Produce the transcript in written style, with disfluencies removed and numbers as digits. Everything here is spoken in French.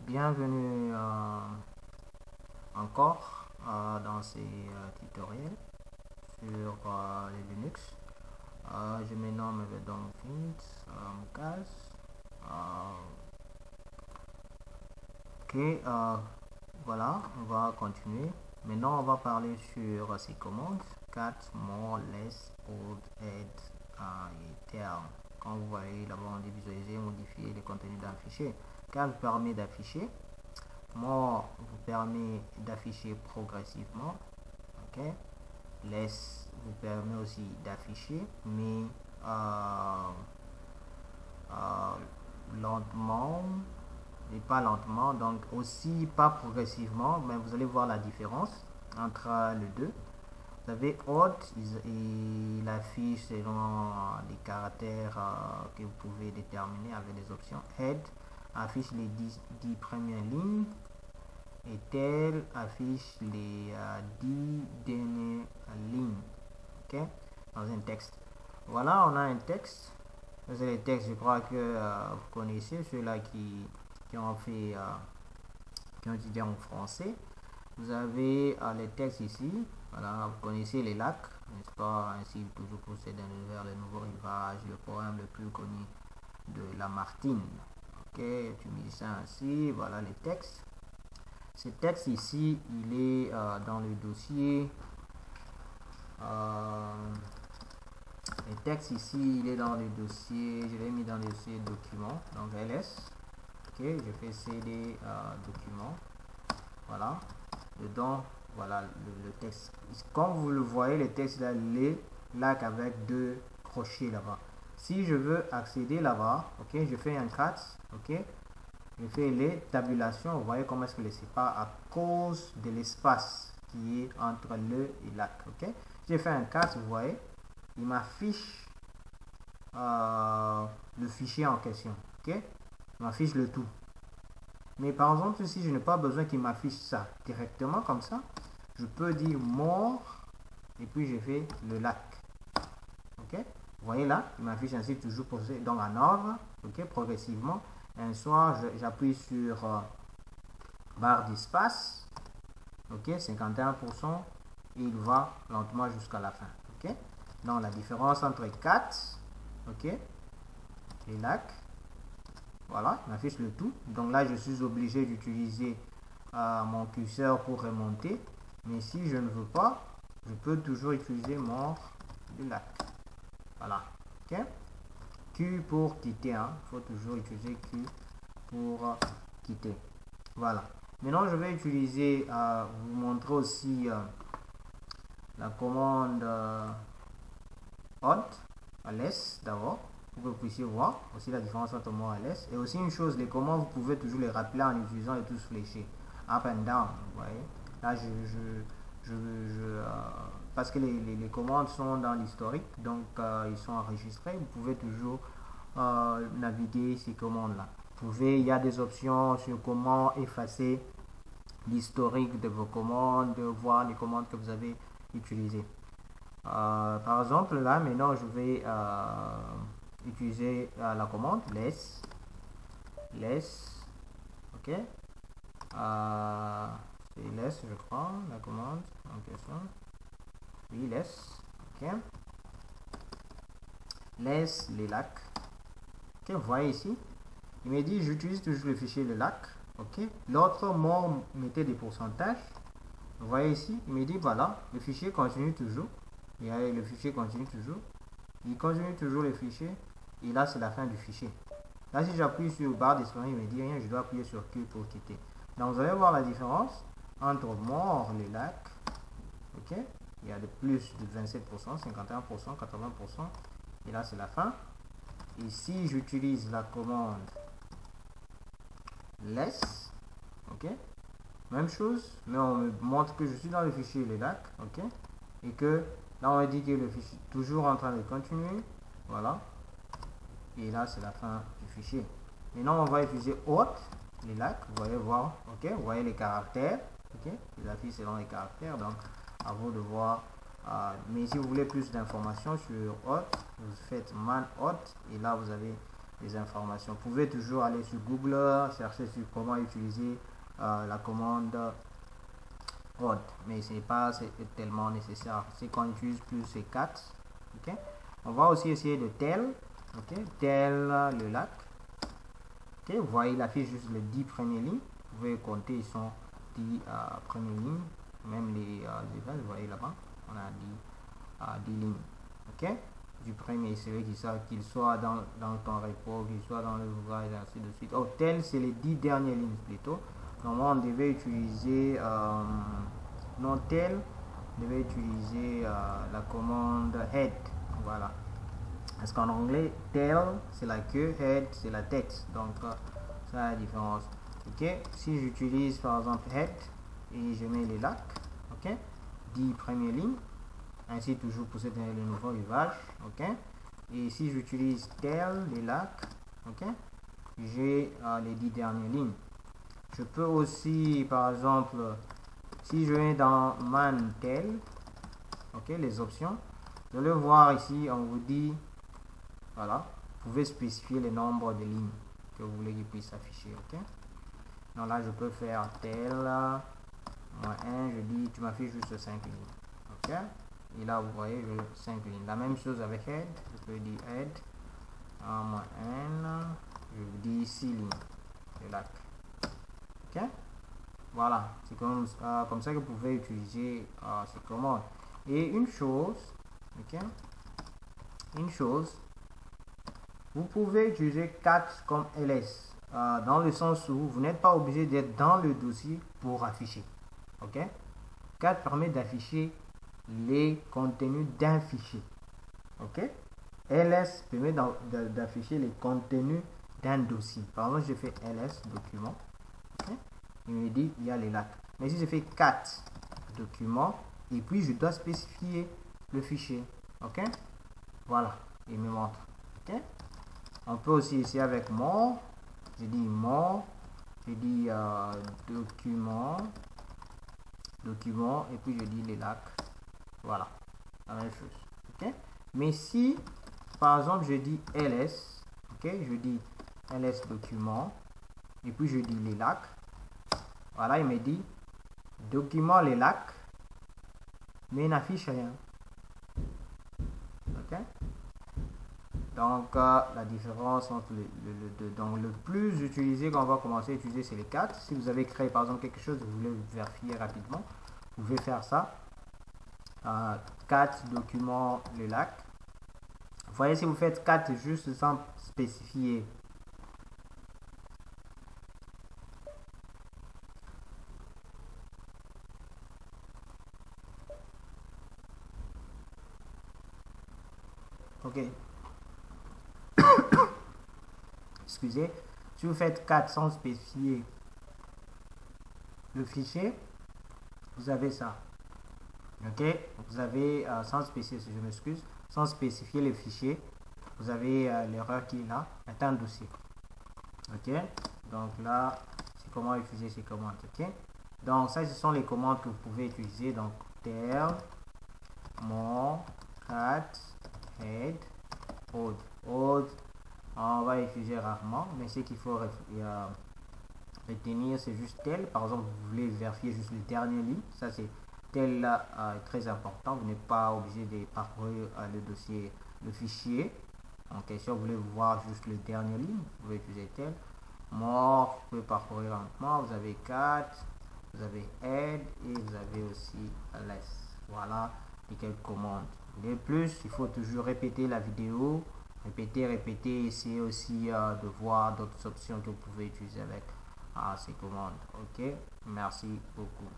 Bienvenue encore dans ces tutoriels sur les Linux. Je me nomme Domfint Mukaz. Ok, voilà, on va continuer. Maintenant, on va parler sur ces commandes cat, more, less, old, add et term. Quand vous voyez là-bas, on dit visualiser, modifier le contenu d'un fichier. Cat vous permet d'afficher. More vous permet d'afficher progressivement. Ok. Less vous permet aussi d'afficher, mais lentement et pas lentement, donc aussi pas progressivement, mais vous allez voir la différence entre les deux. Vous avez odd, il affiche selon les caractères que vous pouvez déterminer avec les options. Head affiche les 10 premières lignes et tel affiche les 10 dernières lignes. Ok, dans un texte. Voilà, on a un texte. C'est les textes, je crois que vous connaissez ceux-là qui ont fait qui ont étudié en français. Vous avez les textes ici. Voilà, vous connaissez les lacs, n'est-ce pas? Ainsi toujours procède vers le nouveau rivage, le poème le plus connu de Lamartine. Ok, tu mets ça ainsi. Voilà les textes. Ce texte ici, il est dans le dossier. Le texte ici, il est dans le dossier. Je l'ai mis dans le dossier document, donc ls. Ok, je fais cd document. Voilà. Dedans, voilà le texte. Comme vous le voyez, le texte là, il est là avec deux crochets là-bas. Si je veux accéder là-bas, ok, je fais un cat, ok. Je fais les tabulations. Vous voyez comment est-ce que je les sépare à cause de l'espace qui est entre le et lac. Ok. J'ai fait un cat, vous voyez, il m'affiche le fichier en question. Ok. Il m'affiche le tout. Mais par exemple, si je n'ai pas besoin qu'il m'affiche ça directement comme ça, je peux dire more et puis je fais le lac. Ok. Vous voyez là, il m'affiche ainsi toujours donc en ordre, ok, progressivement. Un soir, j'appuie sur barre d'espace, ok, 51%, et il va lentement jusqu'à la fin, ok. Donc la différence entre 4, ok, et lac, voilà, il m'affiche le tout. Donc là, je suis obligé d'utiliser mon curseur pour remonter, mais si je ne veux pas, je peux toujours utiliser mon lac, voilà, ok. Q pour quitter, hein. Il faut toujours utiliser Q pour quitter. Voilà. Maintenant, je vais utiliser, vous montrer aussi la commande Alt, ls d'abord, pour que vous puissiez voir aussi la différence entre moi et ls. Et aussi une chose, les commandes, vous pouvez toujours les rappeler en utilisant les touches fléchées. Up and down, vous voyez. Là, parce que les commandes sont dans l'historique, donc ils sont enregistrés. Vous pouvez toujours naviguer ces commandes-là. Il y a des options sur comment effacer l'historique de vos commandes, voir les commandes que vous avez utilisées. Par exemple, là, maintenant, je vais utiliser la commande less, ok. C'est less, je crois, la commande en question. Oui, less, ok. Less les lacs. Ok, vous voyez ici, il me dit j'utilise toujours le fichier le lac, ok. L'autre mot mettait des pourcentages. Vous voyez ici, il me dit voilà, le fichier continue toujours. Et le fichier continue toujours. Il continue toujours le fichier. Et là, c'est la fin du fichier. Là, si j'appuie sur barre d'espace, il me dit rien, je dois appuyer sur Q pour quitter. Donc, vous allez voir la différence entre more les lacs. Ok. Il y a de plus de 27%, 51%, 80%. Et là, c'est la fin. Et si j'utilise la commande less, ok, même chose, mais on me montre que je suis dans le fichier les lacs, ok, et que là on dit que le fichier est toujours en train de continuer, voilà, et là c'est la fin du fichier. Maintenant on va utiliser autre les lacs, vous voyez voir, ok, vous voyez les caractères, ok, les affiches selon les caractères, donc à vous de voir. Mais si vous voulez plus d'informations sur auth, vous faites man auth et là vous avez des informations. Vous pouvez toujours aller sur Google, chercher sur comment utiliser la commande autre, mais c'est pas tellement nécessaire. C'est qu'on utilise plus ces 4. Ok, on va aussi essayer de tel. Ok, tel le lac. Ok, vous voyez, il affiche juste les 10 premières lignes. Vous pouvez compter, ils sont 10 premières lignes, même les events, vous voyez là-bas, on a 10 lignes. Ok, du premier, c'est qu'il soit dans ton repo, qu'il soit dans le ouvrage, ainsi de suite. Oh, tel, c'est les 10 dernières lignes plutôt. Normalement, on devait utiliser non tel, on devait utiliser la commande head. Voilà. Parce qu'en anglais, tail c'est la queue, head c'est la tête. Donc, ça a la différence. Ok, si j'utilise par exemple head et je mets les lacs, ok, 10 premières lignes, ainsi toujours pour le nouveau rivage, ok. Et si j'utilise tail, les lacs, ok, j'ai les 10 dernières lignes. Je peux aussi, par exemple, si je vais dans man tail, ok, les options, vous allez voir ici, on vous dit, voilà, vous pouvez spécifier le nombre de lignes que vous voulez qu'il puisse afficher, ok. Donc là, je peux faire tel, moins 1, je dis, tu m'affiches juste 5 lignes, ok. Et là, vous voyez, je 5 lignes. La même chose avec head, je peux dire head, moins 1, je vous dis 6 lignes, le lac, ok. Voilà, c'est comme ça que vous pouvez utiliser ces commandes. Et une chose, ok, une chose, vous pouvez utiliser cat comme ls, dans le sens où vous n'êtes pas obligé d'être dans le dossier pour afficher. Ok, cat permet d'afficher les contenus d'un fichier. Ok, ls permet d'afficher les contenus d'un dossier. Par exemple, je fais ls document, okay, il me dit il y a les lacs. Mais si je fais cat document et puis je dois spécifier le fichier, ok, voilà, il me montre. Ok, on peut aussi essayer avec more. Je dis more, je dis document et puis je dis les lacs. Voilà, la même chose. Ok, mais si par exemple je dis ls, ok, je dis ls document et puis je dis les lacs, voilà, il me dit document les lacs, mais il n'affiche rien. Ok, donc la différence entre le deux, donc le plus utilisé qu'on va commencer à utiliser, c'est les 4. Si vous avez créé par exemple quelque chose, vous voulez vérifier rapidement, vous pouvez faire ça. 4 documents le lac. Vous voyez, si vous faites 4 juste sans spécifier, ok, excusez, si vous faites 4 sans spécifier le fichier, vous avez ça. Ok, vous avez sans spécifier, je m'excuse, sans spécifier le fichier, vous avez l'erreur qui est là, est un dossier. Ok, donc là, c'est comment utiliser ces commandes. Ok, donc ça, ce sont les commandes que vous pouvez utiliser. Donc tel, more, cat, head, old. Old, on va utiliser rarement, mais ce qu'il faut retenir, c'est juste tel. Par exemple, vous voulez vérifier juste les dernières lignes, ça c'est tel là, très important. Vous n'êtes pas obligé de parcourir le dossier, le fichier en question. Vous voulez voir juste les dernières lignes, vous pouvez utiliser tel. More, vous pouvez parcourir lentement. Vous avez cat, vous avez head et vous avez aussi less. Voilà les quelques commandes. De plus, il faut toujours répéter la vidéo, répéter, essayer aussi de voir d'autres options que vous pouvez utiliser avec ces commandes. Ok, merci beaucoup.